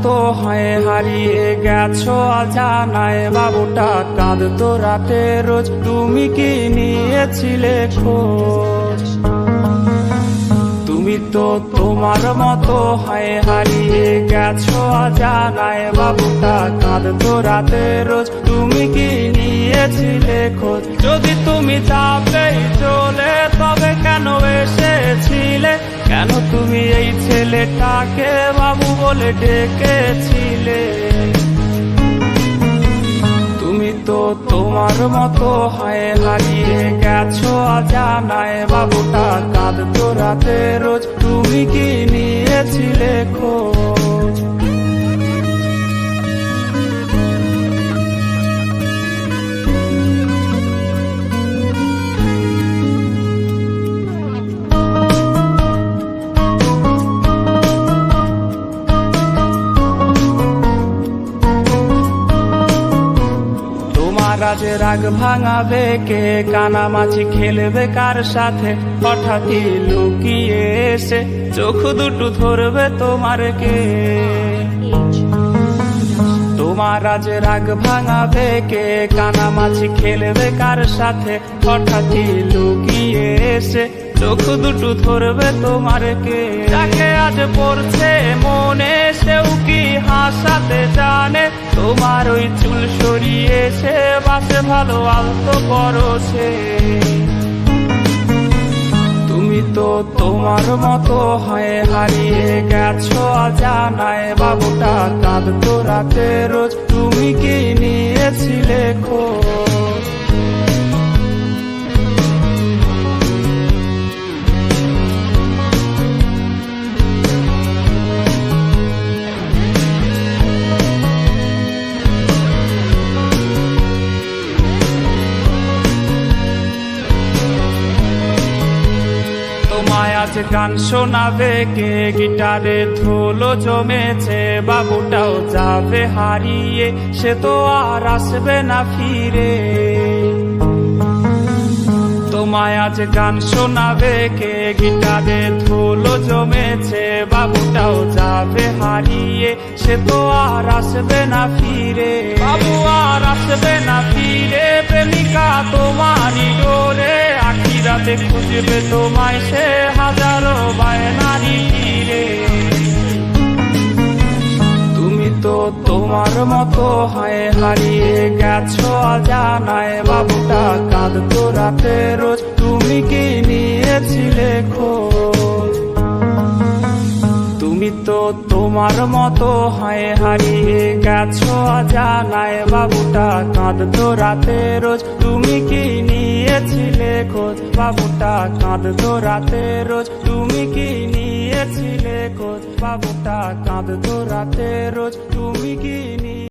মতো হয় হারিয়ে গেছো অজানায়, বাবুটা কাঁদতো রাতে রোজ, তুমি কি নিয়েছিলে খোঁজ? তুমি তো তোমার মতো হয় হারিয়ে গেছো অজানায়, বাবুটা কাঁদতো রাতে রোজ, তুমি কি নিয়েছিলে খোঁজ? যদি তুমি যাবেই চলে তবে কেন এসেছিলে? কেন তুমি এই ছেলেটাকে বাবু বলে ডেকেছিলে? তুমি তো তোমার মতো হয় হারিয়ে গেছো অজানায়, বাবুটা কাঁদতো রাতে রোজ, তুমি কি নিয়েছিলে খোঁজ? আজ রাগ ভাঙাবে কে? কানামাছি খেলবে কার সাথে? হঠাৎই লুকিয়ে এসে চোখ দুটো ধরবে তোমার কে? তোমার আজ রাগ ভাঙাবে কে? কানামাছি খেলবে কার সাথে? হঠাৎই লুকিয়ে এসে চোখ দুটো ধরবে তোমার কে? যাকে আজ পড়ছে মনে সেও কি হাসাতে জানে? তোমার ওই চুল সরিয়ে সে বাসে ভালো আলতো পরশে। তুমি তো তোমার মতো হয় হারিয়ে গেছো অজানায়, বাবুটা কাঁদতো রাতে রোজ, তুমি কি নিয়েছিলে খোঁজ? তোমায় আজ গান শোনাবে কে? গিটারে ধুলো জমেছে, বাবুটাও যাবে হারিয়ে, সে তো আর আসবে না ফিরে। তোমায় আজ গান শোনাবে কে? গিটারে ধুলো জমেছে, বাবুটাও যাবে হারিয়ে, সে তো আর আসবে না ফিরে। বাবু আর আসবে না ফিরে, প্রেমিকা তোমারই ডোরে, আখিরাতে খুঁজবে তোমায় সে হাজারো বায়নারি তীরে। তুমি তো তোমার মতো হয় হারিয়ে গেছো অজানায়, বাবুটা কাঁদতো রাতে রোজ, তুমি কি নিয়েছিলে খোঁজ? তুমি তো তোমার মতো হয় হারিয়ে গেছো অজানায়, বাবুটা কাঁদতো রাতে রোজ, তুমি কি নিয়েছিলে খোঁজ? বাবুটা কাঁদতো রাতে রোজ, তুমি কি নিয়েছিলে খোঁজ? বাবুটা কাঁদতো রাতে রোজ, তুমি কি